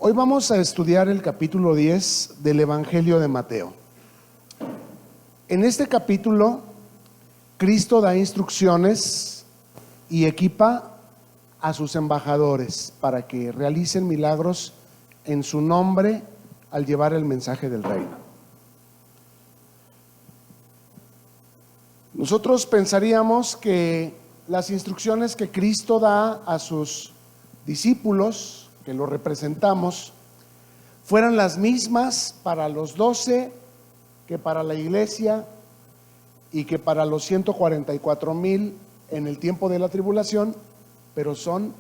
Hoy vamos a estudiar el capítulo 10 del Evangelio de Mateo. En este capítulo, Cristo da instrucciones y equipa a sus embajadores para que realicen milagros en su nombre al llevar el mensaje del reino. Nosotros pensaríamos que las instrucciones que Cristo da a sus discípulos, que lo representamos, fueran las mismas para los 12 que para la iglesia y que para los 144,000 en el tiempo de la tribulación, pero son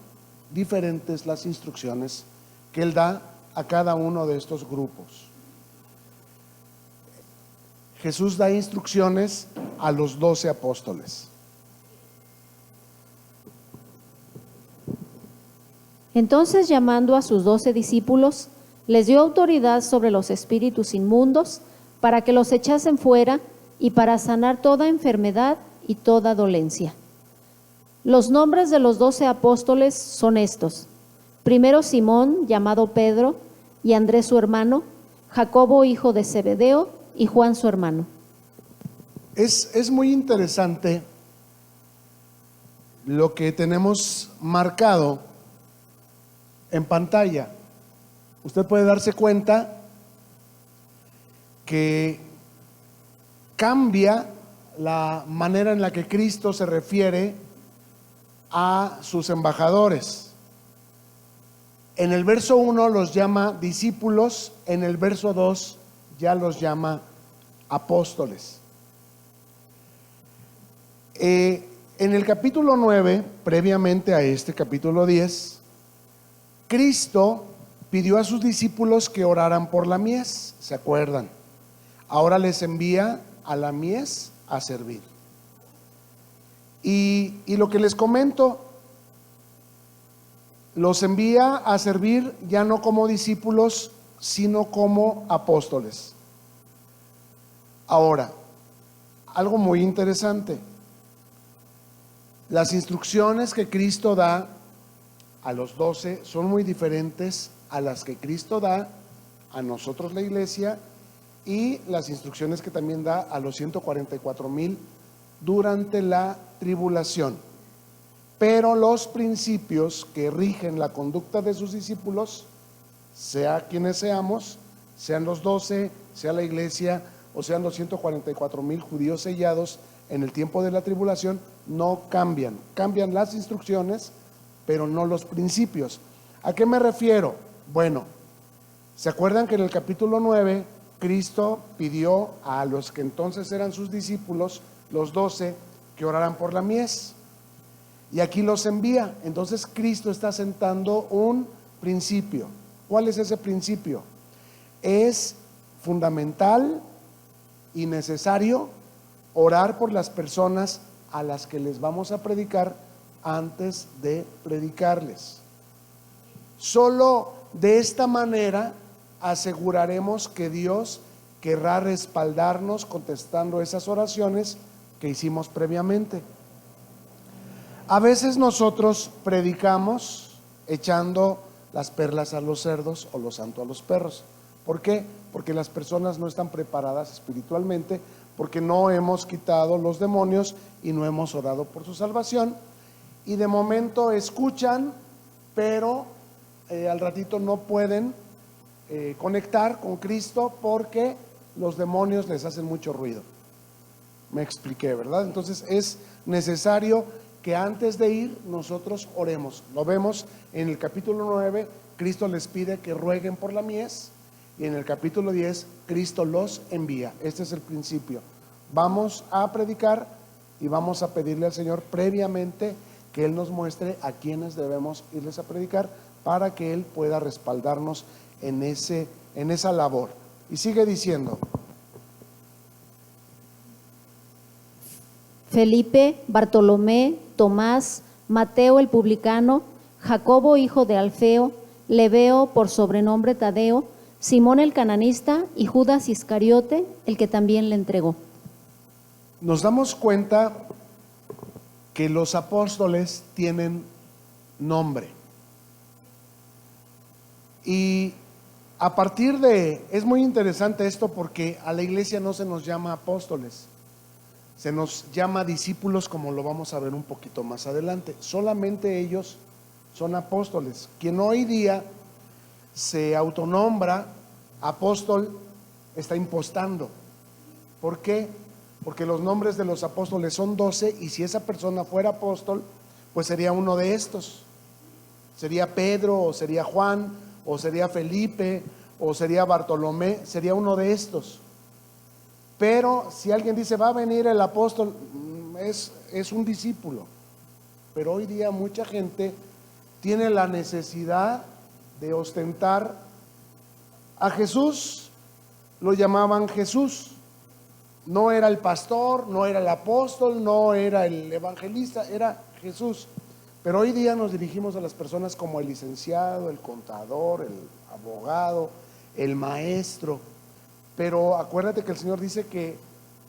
diferentes las instrucciones que Él da a cada uno de estos grupos. Jesús da instrucciones a los 12 apóstoles. Entonces, llamando a sus 12 discípulos, les dio autoridad sobre los espíritus inmundos para que los echasen fuera y para sanar toda enfermedad y toda dolencia. Los nombres de los 12 apóstoles son estos: primero Simón, llamado Pedro, y Andrés su hermano, Jacobo hijo de Zebedeo y Juan su hermano. Es muy interesante lo que tenemos marcado en pantalla. Usted puede darse cuenta que cambia la manera en la que Cristo se refiere a sus embajadores. En el verso 1 los llama discípulos, en el verso 2 ya los llama apóstoles. En el capítulo 9, previamente a este capítulo 10, Cristo pidió a sus discípulos que oraran por la mies, ¿se acuerdan? Ahora les envía a la mies a servir. Y lo que les comento, los envía a servir ya no como discípulos, sino como apóstoles. Ahora, algo muy interesante. Las instrucciones que Cristo da a los 12 son muy diferentes a las que Cristo da a nosotros, la iglesia, y las instrucciones que también da a los 144,000 durante la tribulación. Pero los principios que rigen la conducta de sus discípulos, sea quienes seamos, sean los 12, sea la iglesia o sean los 144,000 judíos sellados en el tiempo de la tribulación, no cambian. Cambian las instrucciones, pero no los principios. ¿A qué me refiero? Bueno, ¿se acuerdan que en el capítulo 9 Cristo pidió a los que entonces eran sus discípulos, los 12, que oraran por la mies? Y aquí los envía. Entonces Cristo está sentando un principio. ¿Cuál es ese principio? Es fundamental y necesario orar por las personas a las que les vamos a predicar antes de predicarles. Solo de esta manera aseguraremos que Dios querrá respaldarnos contestando esas oraciones que hicimos previamente. A veces nosotros predicamos echando las perlas a los cerdos o lo santo a los perros. ¿Por qué? Porque las personas no están preparadas espiritualmente, porque no hemos quitado los demonios y no hemos orado por su salvación. Y de momento escuchan, pero al ratito no pueden conectar con Cristo porque los demonios les hacen mucho ruido. Me expliqué, ¿verdad? Entonces es necesario que antes de ir nosotros oremos. Lo vemos en el capítulo 9, Cristo les pide que rueguen por la mies, y en el capítulo 10 Cristo los envía. Este es el principio. Vamos a predicar y vamos a pedirle al Señor previamente que Él nos muestre a quienes debemos irles a predicar para que Él pueda respaldarnos en esa labor. Y sigue diciendo: Felipe, Bartolomé, Tomás, Mateo el publicano, Jacobo hijo de Alfeo, Lebeo por sobrenombre Tadeo, Simón el cananista y Judas Iscariote, el que también le entregó. Nos damos cuenta que los apóstoles tienen nombre. Y a partir de, es muy interesante esto porque a la iglesia no se nos llama apóstoles, se nos llama discípulos, como lo vamos a ver un poquito más adelante. Solamente ellos son apóstoles. Quien hoy día se autonombra apóstol está impostando. ¿Por qué? Porque los nombres de los apóstoles son 12 y si esa persona fuera apóstol, pues sería uno de estos. Sería Pedro, o sería Juan, o sería Felipe, o sería Bartolomé, sería uno de estos. Pero si alguien dice va a venir el apóstol, es un discípulo. Pero hoy día mucha gente tiene la necesidad de ostentar a Jesús. Lo llamaban Jesús. No era el pastor, no era el apóstol, no era el evangelista, era Jesús. Pero hoy día nos dirigimos a las personas como el licenciado, el contador, el abogado, el maestro. Pero acuérdate que el Señor dice que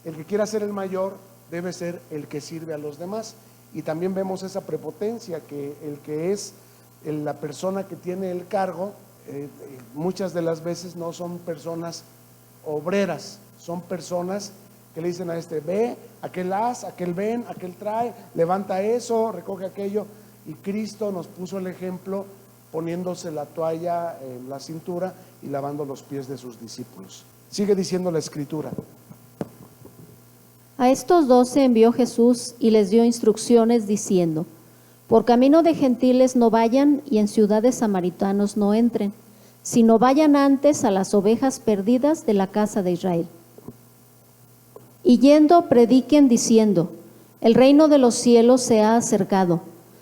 el que quiera ser el mayor debe ser el que sirve a los demás. Y también vemos esa prepotencia, que el que es la persona que tiene el cargo, muchas de las veces no son personas obreras, son personas que le dicen a este, ve, aquel haz, aquel ven, aquel trae, levanta eso, recoge aquello. Y Cristo nos puso el ejemplo poniéndose la toalla en la cintura y lavando los pies de sus discípulos. Sigue diciendo la Escritura. A estos 12 envió Jesús y les dio instrucciones diciendo: por camino de gentiles no vayan y en ciudades samaritanos no entren, sino vayan antes a las ovejas perdidas de la casa de Israel. Y yendo prediquen diciendo: el reino de los cielos se ha acercado.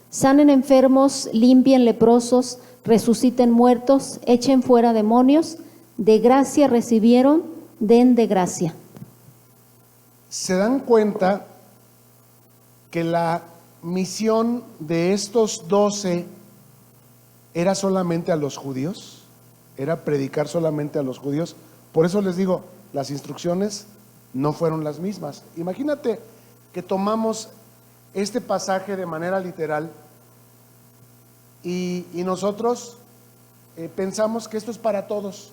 Sanen enfermos, limpien leprosos, resuciten muertos, echen fuera demonios. De gracia recibieron, den de gracia. ¿Se dan cuenta que la misión de estos 12 era solamente a los judíos? Era predicar solamente a los judíos. Por eso les digo, las instrucciones no fueron las mismas. Imagínate que tomamos este pasaje de manera literal y nosotros pensamos que esto es para todos,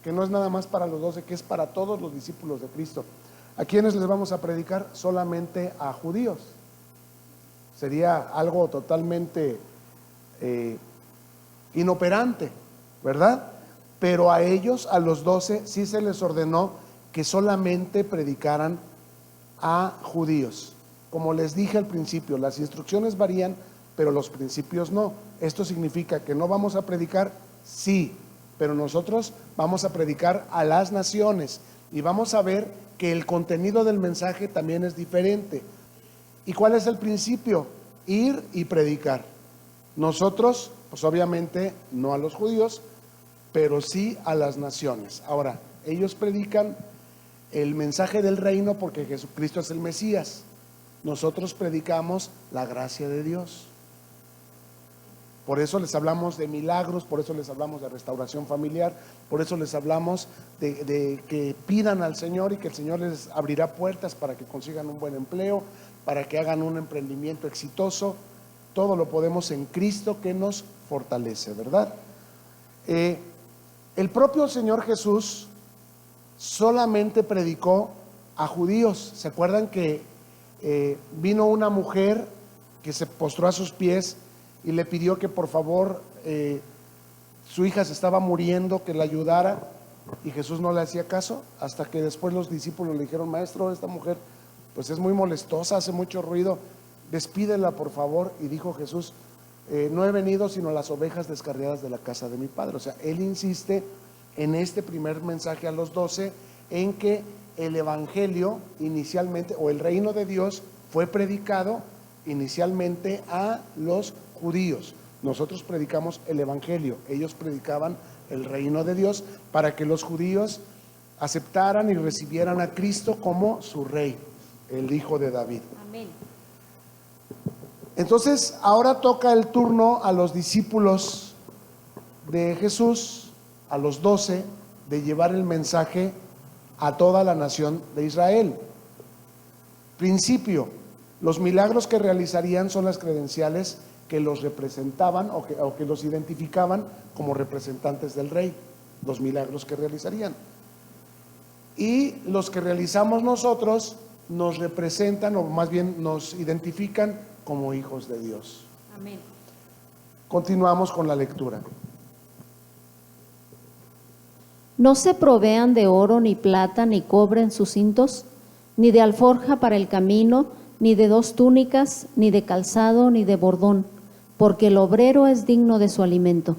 que no es nada más para los 12, que es para todos los discípulos de Cristo. ¿A quiénes les vamos a predicar? Solamente a judíos. Sería algo totalmente inoperante, ¿verdad? Pero a ellos, a los 12, sí se les ordenó que solamente predicaran a judíos. Como les dije al principio, las instrucciones varían, pero los principios no. Esto significa que no vamos a predicar, sí, pero nosotros vamos a predicar a las naciones y vamos a ver que el contenido del mensaje también es diferente. ¿Y cuál es el principio? Ir y predicar. Nosotros, pues obviamente no a los judíos, pero sí a las naciones. Ahora, ellos predican el mensaje del reino porque Jesucristo es el Mesías. Nosotros predicamos la gracia de Dios. Por eso les hablamos de milagros, por eso les hablamos de restauración familiar, por eso les hablamos de que pidan al Señor y que el Señor les abrirá puertas para que consigan un buen empleo, para que hagan un emprendimiento exitoso. Todo lo podemos en Cristo que nos fortalece, ¿verdad? El propio Señor Jesús solamente predicó a judíos. ¿Se acuerdan que vino una mujer que se postró a sus pies y le pidió que por favor, su hija se estaba muriendo, que la ayudara, y Jesús no le hacía caso, hasta que después los discípulos le dijeron: maestro, esta mujer pues es muy molestosa, hace mucho ruido, despídela por favor. Y dijo Jesús: no he venido sino a las ovejas descarriadas de la casa de mi padre. O sea, él insiste en este primer mensaje a los 12 en que el evangelio inicialmente, o el reino de Dios, fue predicado inicialmente a los judíos. Nosotros predicamos el evangelio, ellos predicaban el reino de Dios para que los judíos aceptaran y recibieran a Cristo como su rey, el hijo de David. Amén. Entonces, ahora toca el turno a los discípulos de Jesús, a los 12, de llevar el mensaje a toda la nación de Israel. Principio: los milagros que realizarían son las credenciales que que los representaban o que los identificaban como representantes del rey, los milagros que realizarían. Y los que realizamos nosotros nos representan, o más bien nos identifican como hijos de Dios. Amén. Continuamos con la lectura. No se provean de oro, ni plata, ni cobre en sus cintos, ni de alforja para el camino, ni de 2 túnicas, ni de calzado, ni de bordón, porque el obrero es digno de su alimento.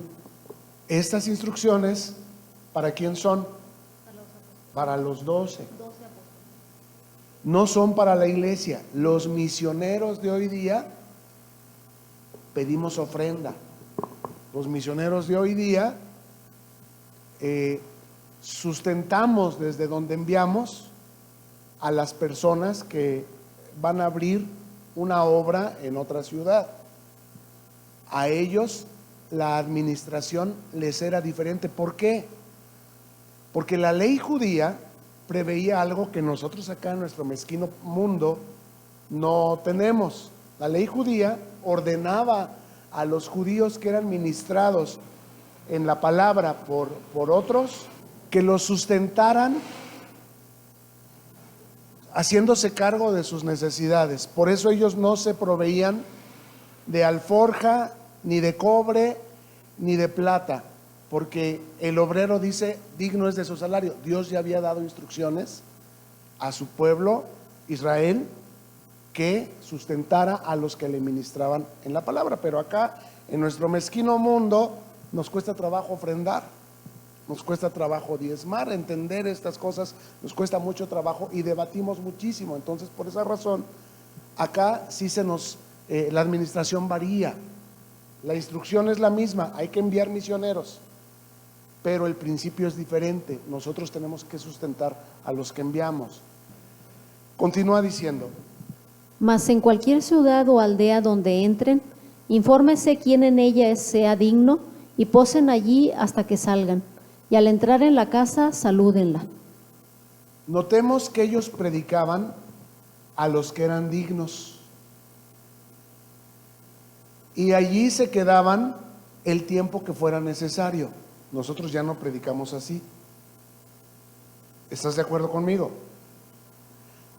Estas instrucciones, ¿para quién son? Para los 12. No son para la iglesia. Los misioneros de hoy día pedimos ofrenda. Los misioneros de hoy día sustentamos desde donde enviamos a las personas que van a abrir una obra en otra ciudad. A ellos la administración les era diferente. ¿Por qué? Porque la ley judía preveía algo que nosotros acá en nuestro mezquino mundo no tenemos. La ley judía ordenaba a los judíos que eran ministrados en la palabra por otros, que los sustentaran haciéndose cargo de sus necesidades. Por eso ellos no se proveían de alforja, ni de cobre, ni de plata, porque el obrero dice, digno es de su salario. Dios ya había dado instrucciones a su pueblo, Israel, que sustentara a los que le ministraban en la palabra. Pero acá, en nuestro mezquino mundo, nos cuesta trabajo ofrendar, nos cuesta trabajo diezmar, entender estas cosas, nos cuesta mucho trabajo y debatimos muchísimo. Entonces, por esa razón, acá sí la administración varía. La instrucción es la misma, hay que enviar misioneros, pero el principio es diferente. Nosotros tenemos que sustentar a los que enviamos. Continúa diciendo: Mas en cualquier ciudad o aldea donde entren, infórmese quién en ella sea digno y posen allí hasta que salgan. Y al entrar en la casa, salúdenla. Notemos que ellos predicaban a los que eran dignos. Y allí se quedaban el tiempo que fuera necesario. Nosotros ya no predicamos así. ¿Estás de acuerdo conmigo?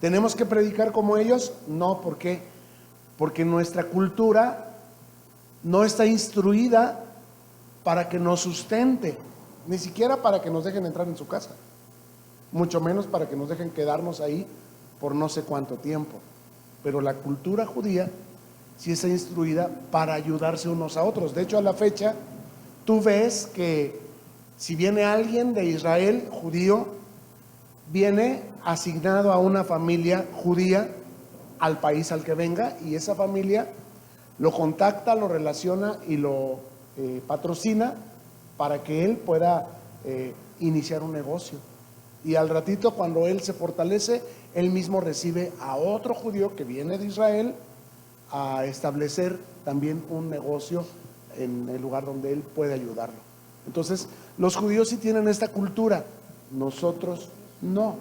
¿Tenemos que predicar como ellos? No, ¿por qué? Porque nuestra cultura no está instruida para que nos sustente, ni siquiera para que nos dejen entrar en su casa, mucho menos para que nos dejen quedarnos ahí por no sé cuánto tiempo. Pero la cultura judía sí está instruida para ayudarse unos a otros. De hecho, a la fecha, tú ves que si viene alguien de Israel, judío, viene asignado a una familia judía al país al que venga, y esa familia lo contacta, lo relaciona y lo patrocina para que él pueda iniciar un negocio. Y al ratito, cuando él se fortalece, él mismo recibe a otro judío que viene de Israel a establecer también un negocio en el lugar donde él puede ayudarlo. Entonces, los judíos sí tienen esta cultura, nosotros no.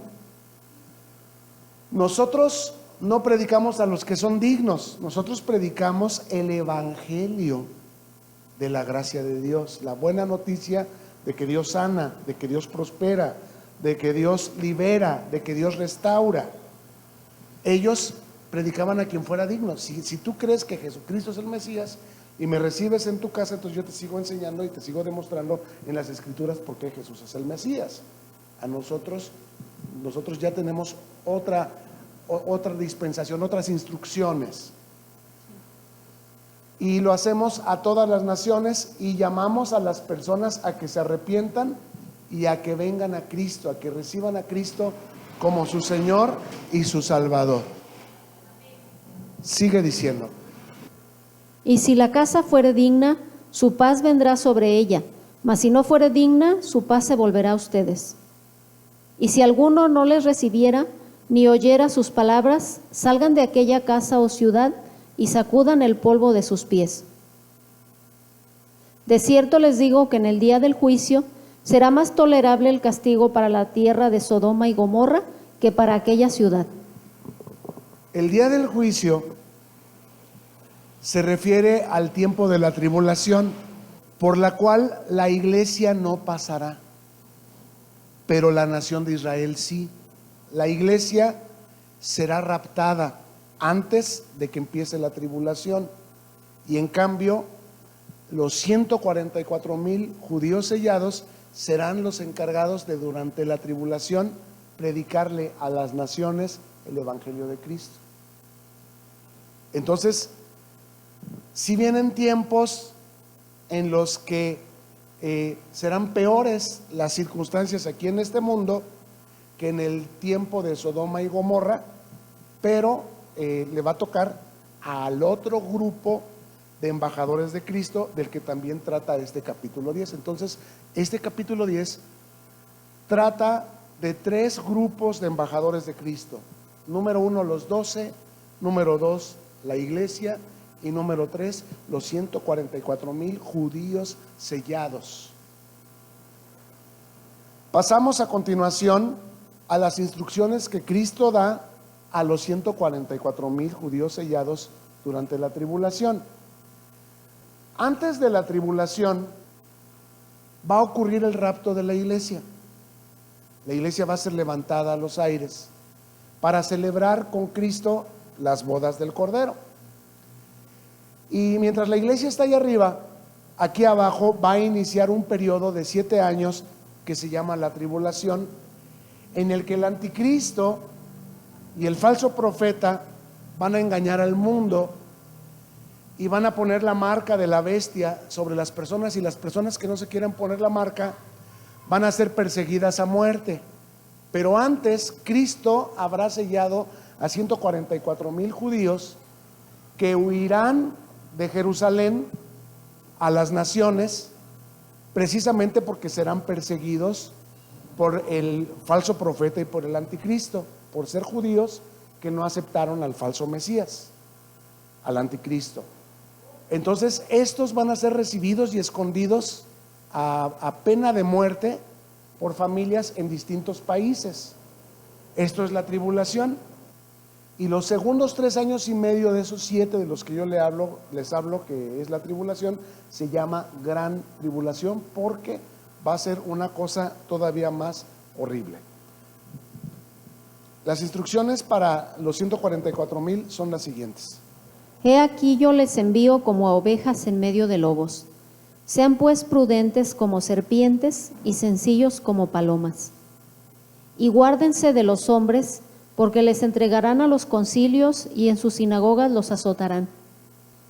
Nosotros no predicamos a los que son dignos, nosotros predicamos el evangelio de la gracia de Dios, la buena noticia de que Dios sana, de que Dios prospera, de que Dios libera, de que Dios restaura. Ellos predicaban a quien fuera digno. Si tú crees que Jesucristo es el Mesías y me recibes en tu casa, entonces yo te sigo enseñando y te sigo demostrando en las Escrituras por qué Jesús es el Mesías. A nosotros ya tenemos otra dispensación, otras instrucciones. Y lo hacemos a todas las naciones y llamamos a las personas a que se arrepientan y a que vengan a Cristo, a que reciban a Cristo como su Señor y su Salvador. Sigue diciendo: Y si la casa fuere digna, su paz vendrá sobre ella, mas si no fuere digna, su paz se volverá a ustedes. Y si alguno no les recibiera, ni oyera sus palabras, salgan de aquella casa o ciudad y sacudan el polvo de sus pies. De cierto les digo que en el día del juicio será más tolerable el castigo para la tierra de Sodoma y Gomorra que para aquella ciudad. El día del juicio se refiere al tiempo de la tribulación, por la cual la iglesia no pasará, pero la nación de Israel sí. La iglesia será raptada antes de que empiece la tribulación, y en cambio los 144,000 judíos sellados serán los encargados de, durante la tribulación, predicarle a las naciones el evangelio de Cristo. Entonces, si vienen tiempos en los que serán peores las circunstancias aquí en este mundo que en el tiempo de Sodoma y Gomorra, pero le va a tocar al otro grupo de embajadores de Cristo, del que también trata este capítulo 10. Entonces, este capítulo 10 trata de 3 grupos de embajadores de Cristo. Número 1, los 12. Número 2, la iglesia. Y número 3, los 144,000 judíos sellados. Pasamos a continuación a las instrucciones que Cristo da a los 144,000 judíos sellados durante la tribulación. Antes de la tribulación va a ocurrir el rapto de la iglesia. La iglesia va a ser levantada a los aires para celebrar con Cristo las bodas del Cordero. Y mientras la iglesia está ahí arriba, aquí abajo va a iniciar un periodo de 7 años que se llama la tribulación, en el que el anticristo y el falso profeta van a engañar al mundo y van a poner la marca de la bestia sobre las personas, y las personas que no se quieran poner la marca van a ser perseguidas a muerte. Pero antes, Cristo habrá sellado a 144,000 judíos que huirán de Jerusalén a las naciones, precisamente porque serán perseguidos por el falso profeta y por el anticristo, por ser judíos que no aceptaron al falso Mesías, al anticristo. Entonces estos van a ser recibidos y escondidos a pena de muerte por familias en distintos países. Esto es la tribulación. Y los segundos 3 años y medio de esos 7 de los que yo les hablo, que es la tribulación, se llama gran tribulación, porque va a ser una cosa todavía más horrible. Las instrucciones para los 144,000 son las siguientes. He aquí yo les envío como a ovejas en medio de lobos. Sean pues prudentes como serpientes y sencillos como palomas. Y guárdense de los hombres, porque les entregarán a los concilios y en sus sinagogas los azotarán.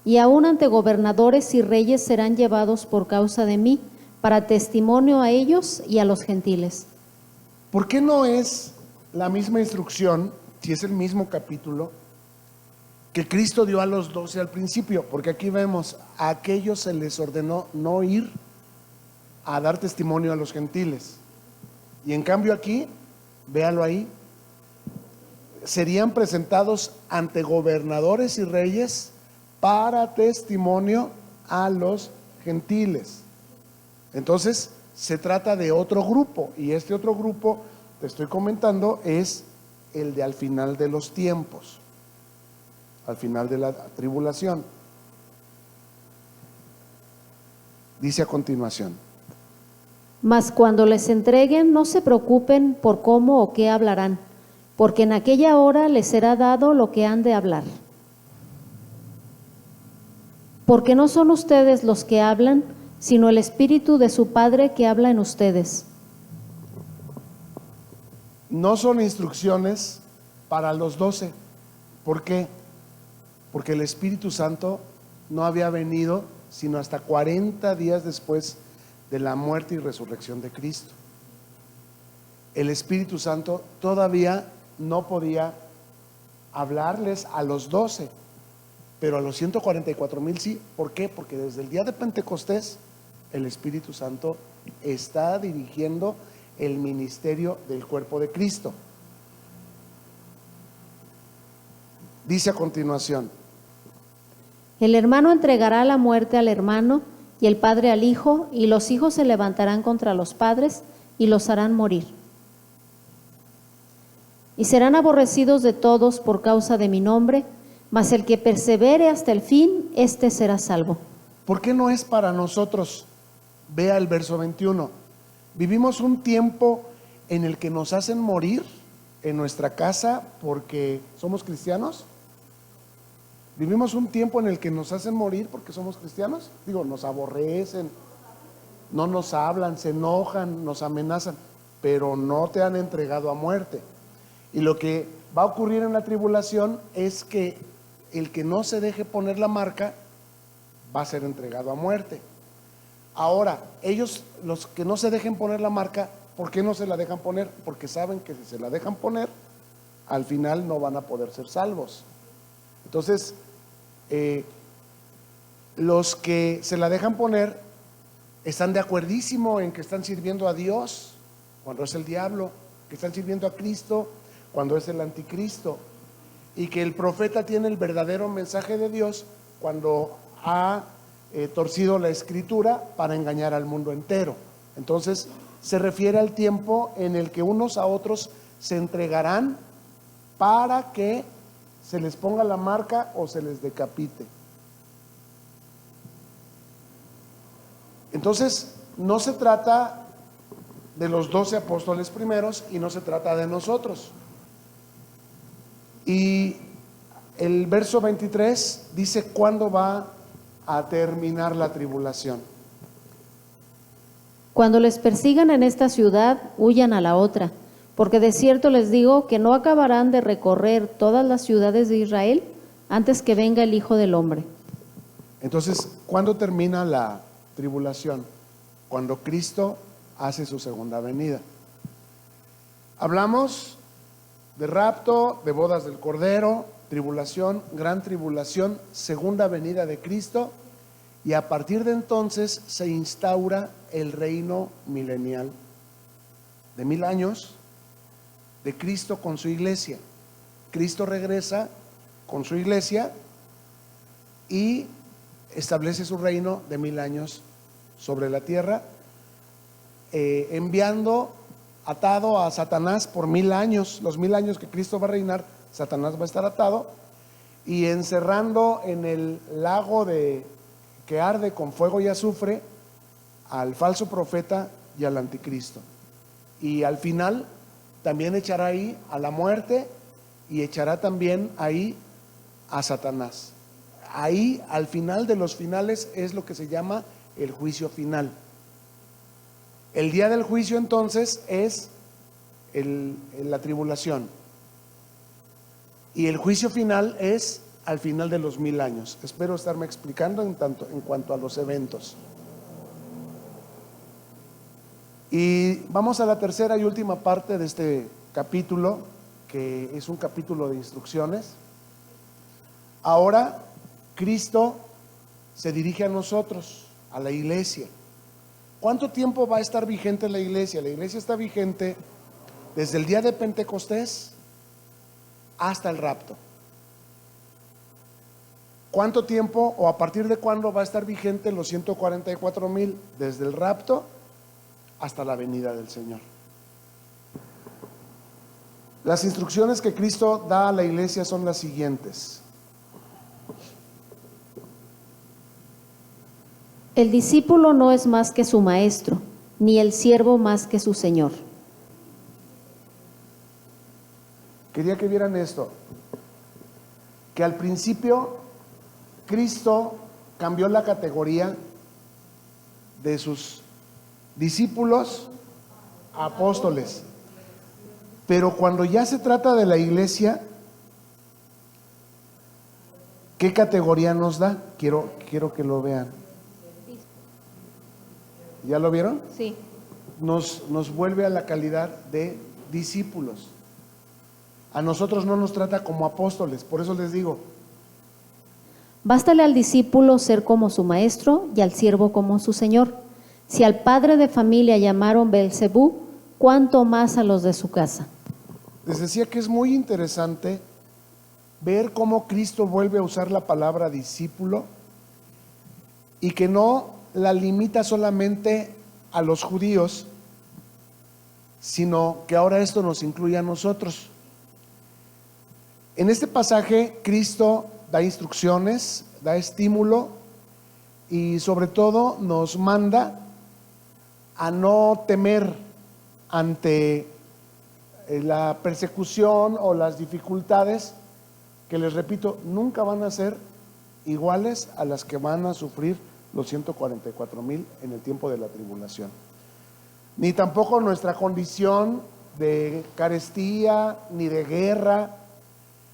Y aún ante gobernadores y reyes serán llevados por causa de mí, para testimonio a ellos y a los gentiles. ¿Por qué no es la misma instrucción, si es el mismo capítulo, que Cristo dio a los 12 al principio? Porque aquí vemos, a aquellos se les ordenó no ir a dar testimonio a los gentiles. Y en cambio aquí, véalo ahí, serían presentados ante gobernadores y reyes para testimonio a los gentiles. Entonces se trata de otro grupo, y este otro grupo, te estoy comentando, es el de al final de los tiempos, al final de la tribulación. Dice a continuación: Mas cuando les entreguen, no se preocupen por cómo o qué hablarán, porque en aquella hora les será dado lo que han de hablar. Porque no son ustedes los que hablan, sino el Espíritu de su Padre que habla en ustedes. No son instrucciones para los 12. ¿Por qué? Porque el Espíritu Santo no había venido sino hasta 40 días después de la muerte y resurrección de Cristo. El Espíritu Santo todavía no podía hablarles a los 12, pero a los 144,000 sí. ¿Por qué? Porque desde el día de Pentecostés el Espíritu Santo está dirigiendo el ministerio del cuerpo de Cristo. Dice a continuación: El hermano entregará la muerte al hermano y el padre al hijo, y los hijos se levantarán contra los padres y los harán morir. Y serán aborrecidos de todos por causa de mi nombre, mas el que persevere hasta el fin, éste será salvo. ¿Por qué no es para nosotros? Vea el verso 21. Vivimos un tiempo en el que nos hacen morir en nuestra casa porque somos cristianos. Vivimos un tiempo en el que nos hacen morir porque somos cristianos. Digo, nos aborrecen, no nos hablan, se enojan, nos amenazan, pero no te han entregado a muerte. Y lo que va a ocurrir en la tribulación es que el que no se deje poner la marca va a ser entregado a muerte. Ahora, ellos, los que no se dejen poner la marca, ¿por qué no se la dejan poner? Porque saben que si se la dejan poner, al final no van a poder ser salvos. Entonces, los que se la dejan poner están de acuerdísimo en que están sirviendo a Dios cuando es el diablo, que están sirviendo a Cristo cuando es el anticristo, y que el profeta tiene el verdadero mensaje de Dios cuando ha torcido la escritura para engañar al mundo entero. Entonces se refiere al tiempo en el que unos a otros se entregarán para que se les ponga la marca o se les decapite. Entonces no se trata de los 12 apóstoles primeros y no se trata de nosotros. Y el verso 23 dice cuándo va a terminar la tribulación. Cuando les persigan en esta ciudad, huyan a la otra, porque de cierto les digo que no acabarán de recorrer todas las ciudades de Israel antes que venga el Hijo del Hombre. Entonces, ¿cuándo termina la tribulación? Cuando Cristo hace su segunda venida. Hablamos de rapto, de bodas del Cordero, tribulación, gran tribulación, segunda venida de Cristo, y a partir de entonces se instaura el reino milenial de 1000 años de Cristo con su iglesia. Cristo regresa con su iglesia y establece su reino de 1000 años sobre la tierra, enviando atado a Satanás por 1000 años, los 1000 años que Cristo va a reinar, Satanás va a estar atado, y encerrando en el lago que arde con fuego y azufre al falso profeta y al anticristo. Y al final también echará ahí a la muerte y echará también ahí a Satanás. Ahí al final de los finales es lo que se llama el juicio final. El día del juicio entonces es la tribulación, y el juicio final es al final de los 1000 años. Espero estarme explicando en cuanto a los eventos. Y vamos a la tercera y última parte de este capítulo, que es un capítulo de instrucciones. Ahora Cristo se dirige a nosotros, a la iglesia. ¿Cuánto tiempo va a estar vigente la iglesia? La iglesia está vigente desde el día de Pentecostés hasta el rapto. ¿Cuánto tiempo o a partir de cuándo va a estar vigente los 144,000? Desde el rapto hasta la venida del Señor. Las instrucciones que Cristo da a la iglesia son las siguientes. El discípulo no es más que su maestro, ni el siervo más que su señor. Quería que vieran esto, que al principio Cristo cambió la categoría de sus discípulos a apóstoles, pero cuando ya se trata de la iglesia, ¿qué categoría nos da? Quiero que lo vean. ¿Ya lo vieron? Sí. Nos vuelve a la calidad de discípulos. A nosotros no nos trata como apóstoles, por eso les digo. Bástale al discípulo ser como su maestro y al siervo como su señor. Si al padre de familia llamaron Beelzebú, ¿cuánto más a los de su casa? Les decía que es muy interesante ver cómo Cristo vuelve a usar la palabra discípulo y que no la limita solamente a los judíos, sino que ahora esto nos incluye a nosotros. En este pasaje, Cristo da instrucciones, da estímulo y sobre todo nos manda a no temer ante la persecución o las dificultades que, les repito, nunca van a ser iguales a las que van a sufrir los 144,000 en el tiempo de la tribulación. Ni tampoco nuestra condición de carestía, ni de guerra,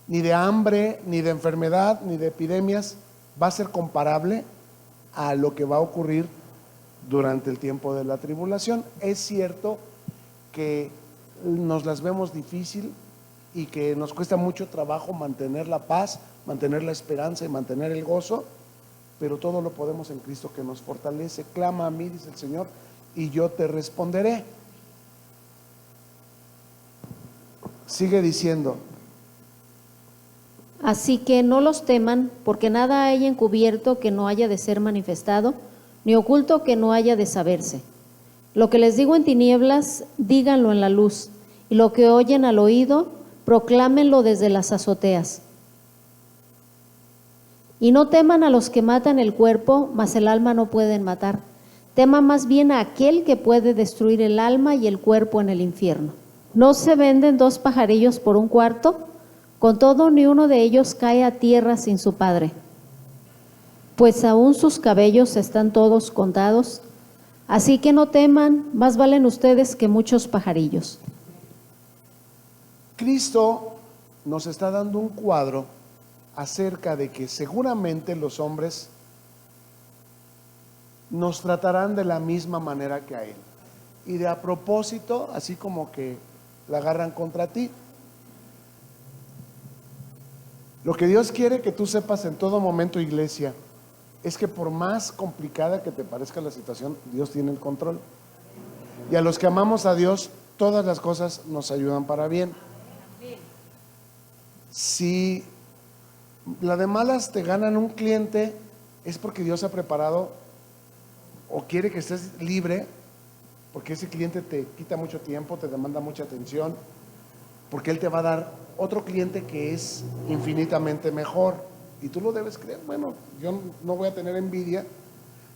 ni de hambre, ni de enfermedad, ni de epidemias va a ser comparable a lo que va a ocurrir durante el tiempo de la tribulación. Es cierto que nos las vemos difícil y que nos cuesta mucho trabajo mantener la paz, mantener la esperanza y mantener el gozo, pero todo lo podemos en Cristo que nos fortalece. Clama a mí, dice el Señor, y yo te responderé. Sigue diciendo: Así que no los teman, porque nada hay encubierto que no haya de ser manifestado, ni oculto que no haya de saberse. Lo que les digo en tinieblas, díganlo en la luz, y lo que oyen al oído, proclámenlo desde las azoteas. Y no teman a los que matan el cuerpo, mas el alma no pueden matar. Teman más bien a aquel que puede destruir el alma y el cuerpo en el infierno. ¿No se venden 2 pajarillos por 1 cuarto? Con todo, ni uno de ellos cae a tierra sin su padre. Pues aún sus cabellos están todos contados. Así que no teman, más valen ustedes que muchos pajarillos. Cristo nos está dando un cuadro acerca de que seguramente los hombres nos tratarán de la misma manera que a Él. Y de a propósito, así como que la agarran contra ti. Lo que Dios quiere que tú sepas en todo momento, iglesia, es que por más complicada que te parezca la situación, Dios tiene el control. Y a los que amamos a Dios, todas las cosas nos ayudan para bien. Si la de malas te ganan un cliente, es porque Dios ha preparado o quiere que estés libre, porque ese cliente te quita mucho tiempo, te demanda mucha atención, porque Él te va a dar otro cliente que es infinitamente mejor, y tú lo debes creer. Bueno, yo no voy a tener envidia,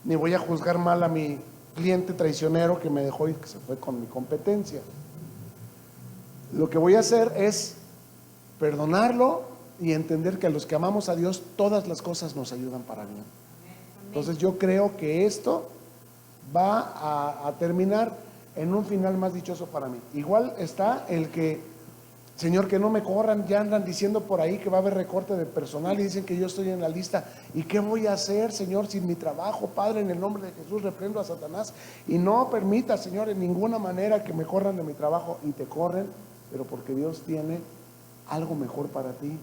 ni voy a juzgar mal a mi cliente traicionero que me dejó y que se fue con mi competencia. Lo que voy a hacer es perdonarlo y entender que a los que amamos a Dios, todas las cosas nos ayudan para bien. Entonces yo creo que esto va a terminar en un final más dichoso para mí. Igual está el que, Señor, que no me corran, ya andan diciendo por ahí que va a haber recorte de personal y dicen que yo estoy en la lista. ¿Y qué voy a hacer, Señor, sin mi trabajo? Padre, en el nombre de Jesús reprendo a Satanás y no permita, Señor, en ninguna manera que me corran de mi trabajo. Y te corren, pero porque Dios tiene algo mejor para ti,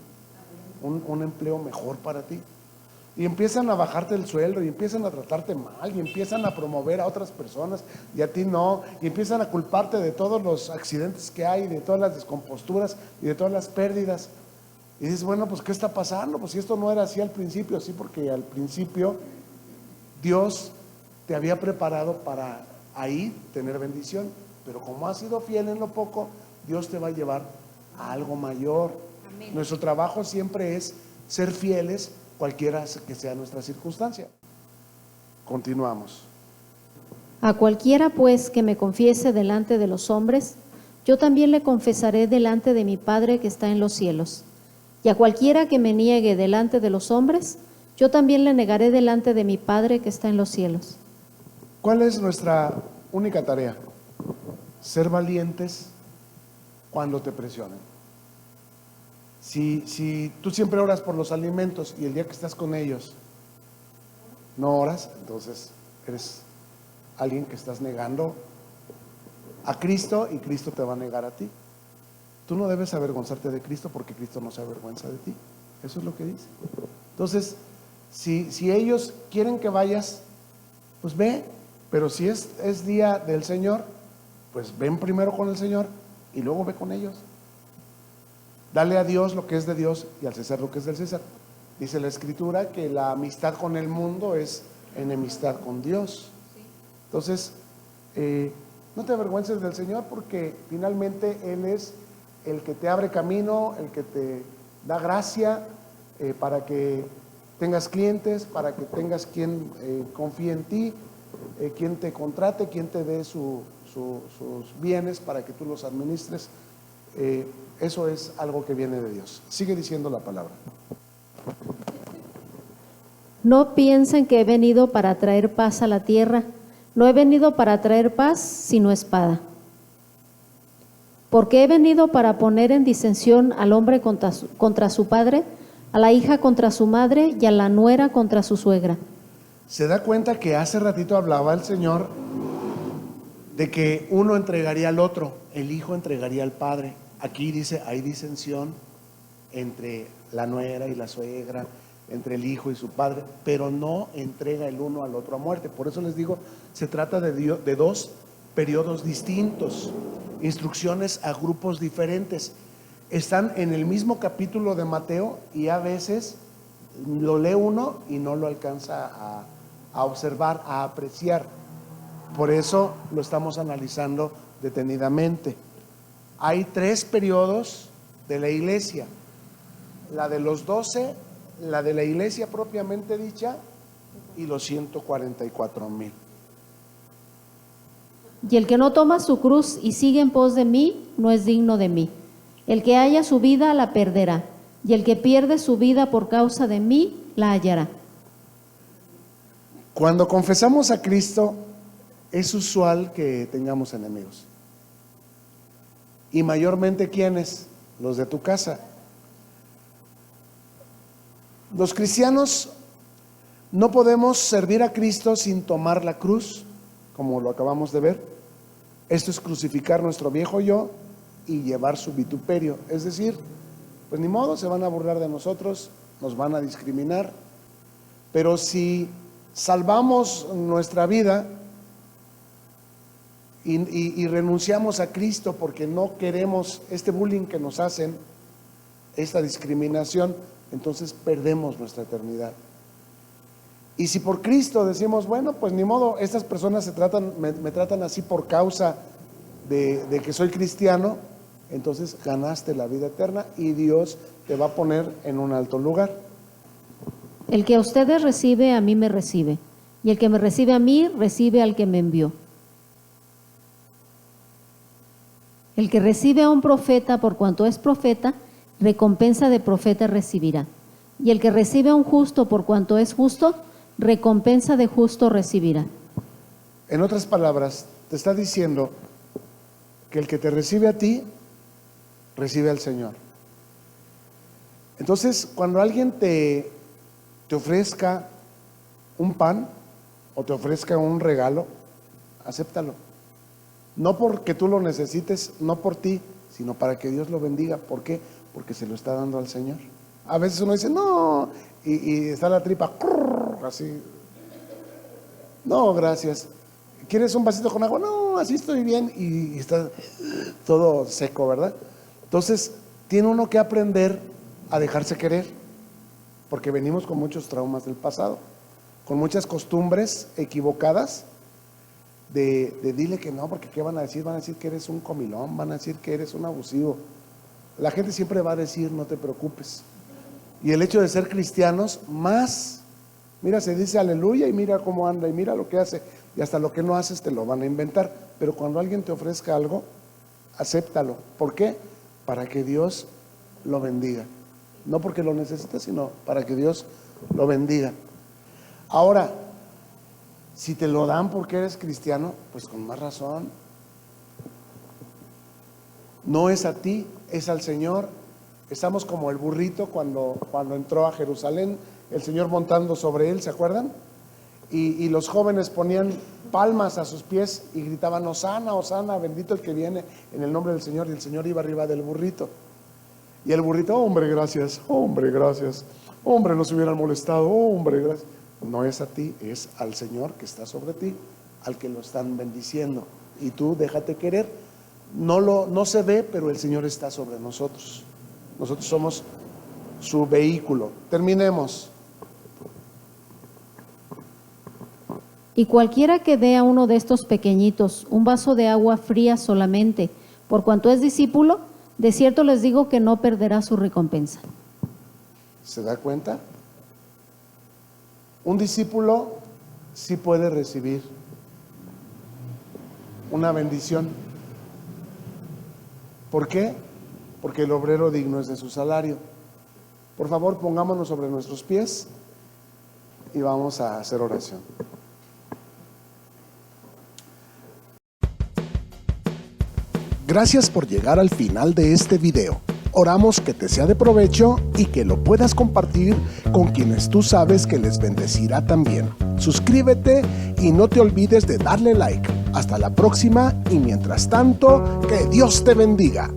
un empleo mejor para ti. Y empiezan a bajarte el sueldo y empiezan a tratarte mal y empiezan a promover a otras personas y a ti no, y empiezan a culparte de todos los accidentes que hay, de todas las descomposturas y de todas las pérdidas. Y dices, bueno, pues ¿qué está pasando? Pues si esto no era así al principio. Sí, porque al principio Dios te había preparado para ahí tener bendición, pero como has sido fiel en lo poco, Dios te va a llevar a algo mayor. Amén. Nuestro trabajo siempre es ser fieles, cualquiera que sea nuestra circunstancia. Continuamos. A cualquiera pues que me confiese delante de los hombres, yo también le confesaré delante de mi Padre que está en los cielos. Y a cualquiera que me niegue delante de los hombres, yo también le negaré delante de mi Padre que está en los cielos. ¿Cuál es nuestra única tarea? Ser valientes cuando te presionen. Si tú siempre oras por los alimentos y el día que estás con ellos no oras, entonces eres alguien que estás negando a Cristo y Cristo te va a negar a ti. Tú no debes avergonzarte de Cristo porque Cristo no se avergüenza de ti. Eso es lo que dice. Entonces, si ellos quieren que vayas, pues ve, pero si es día del Señor, pues ven primero con el Señor y luego ve con ellos. Dale a Dios lo que es de Dios y al César lo que es del César. Dice la Escritura que la amistad con el mundo es enemistad con Dios. Entonces, no te avergüences del Señor, porque finalmente Él es el que te abre camino, el que te da gracia, para que tengas clientes, para que tengas quien confíe en ti, quien te contrate, quien te dé sus bienes para que tú los administres. Eso es algo que viene de Dios. Sigue diciendo la palabra. No piensen que he venido para traer paz a la tierra. No he venido para traer paz, sino espada. Porque he venido para poner en disensión al hombre contra su padre, a la hija contra su madre y a la nuera contra su suegra. Se da cuenta que hace ratito hablaba el Señor de que uno entregaría al otro, el hijo entregaría al padre. Aquí dice, hay disensión entre la nuera y la suegra, entre el hijo y su padre, pero no entrega el uno al otro a muerte. Por eso les digo, se trata de dos periodos distintos, instrucciones a grupos diferentes. Están en el mismo capítulo de Mateo y a veces lo lee uno y no lo alcanza a observar, a apreciar. Por eso lo estamos analizando detenidamente. Hay 3 periodos de la iglesia: la de los 12, la de la iglesia propiamente dicha y los 144,000. Y el que no toma su cruz y sigue en pos de mí, no es digno de mí. El que haya su vida, la perderá, y el que pierde su vida por causa de mí, la hallará. Cuando confesamos a Cristo, es usual que tengamos enemigos. Y mayormente, ¿quiénes? Los de tu casa. Los cristianos no podemos servir a Cristo sin tomar la cruz, como lo acabamos de ver. Esto es crucificar nuestro viejo yo y llevar su vituperio. Es decir, pues ni modo, se van a burlar de nosotros, nos van a discriminar. Pero si salvamos nuestra vida y renunciamos a Cristo porque no queremos este bullying que nos hacen, esta discriminación, entonces perdemos nuestra eternidad. Y si por Cristo decimos, bueno, pues ni modo, estas personas me tratan así por causa de que soy cristiano, entonces ganaste la vida eterna y Dios te va a poner en un alto lugar. El que a ustedes recibe, a mí me recibe, y el que me recibe a mí, recibe al que me envió. El que recibe a un profeta por cuanto es profeta, recompensa de profeta recibirá. Y el que recibe a un justo por cuanto es justo, recompensa de justo recibirá. En otras palabras, te está diciendo que el que te recibe a ti, recibe al Señor. Entonces, cuando alguien te ofrezca un pan o te ofrezca un regalo, acéptalo. No porque tú lo necesites, no por ti, sino para que Dios lo bendiga. ¿Por qué? Porque se lo está dando al Señor. A veces uno dice, no, y está la tripa así. No, gracias. ¿Quieres un vasito con agua? No, así estoy bien. Y está todo seco, ¿verdad? Entonces, tiene uno que aprender a dejarse querer, porque venimos con muchos traumas del pasado, con muchas costumbres equivocadas de dile que no, porque ¿qué van a decir? Van a decir que eres un comilón, van a decir que eres un abusivo. La gente siempre va a decir, no te preocupes. Y el hecho de ser cristianos, más, mira, se dice aleluya y mira cómo anda y mira lo que hace, y hasta lo que no haces te lo van a inventar. Pero cuando alguien te ofrezca algo, acéptalo. ¿Por qué? Para que Dios lo bendiga. No porque lo necesites, sino para que Dios lo bendiga. Ahora, si te lo dan porque eres cristiano, pues con más razón. No es a ti, es al Señor. Estamos como el burrito cuando entró a Jerusalén, el Señor montando sobre él, ¿se acuerdan? Y los jóvenes ponían palmas a sus pies y gritaban, Hosana, Hosana, bendito el que viene en el nombre del Señor. Y el Señor iba arriba del burrito. Y el burrito, hombre, gracias, hombre, no se hubieran molestado, hombre, gracias. No es a ti, es al Señor que está sobre ti, al que lo están bendiciendo. Y tú déjate querer. No se ve, pero el Señor está sobre nosotros. Nosotros somos su vehículo. Terminemos. Y cualquiera que dé a uno de estos pequeñitos un vaso de agua fría solamente, por cuanto es discípulo, de cierto les digo que no perderá su recompensa. ¿Se da cuenta? Un discípulo sí puede recibir una bendición. ¿Por qué? Porque el obrero digno es de su salario. Por favor, pongámonos sobre nuestros pies y vamos a hacer oración. Gracias por llegar al final de este video. Oramos que te sea de provecho y que lo puedas compartir con quienes tú sabes que les bendecirá también. Suscríbete y no te olvides de darle like. Hasta la próxima y mientras tanto, que Dios te bendiga.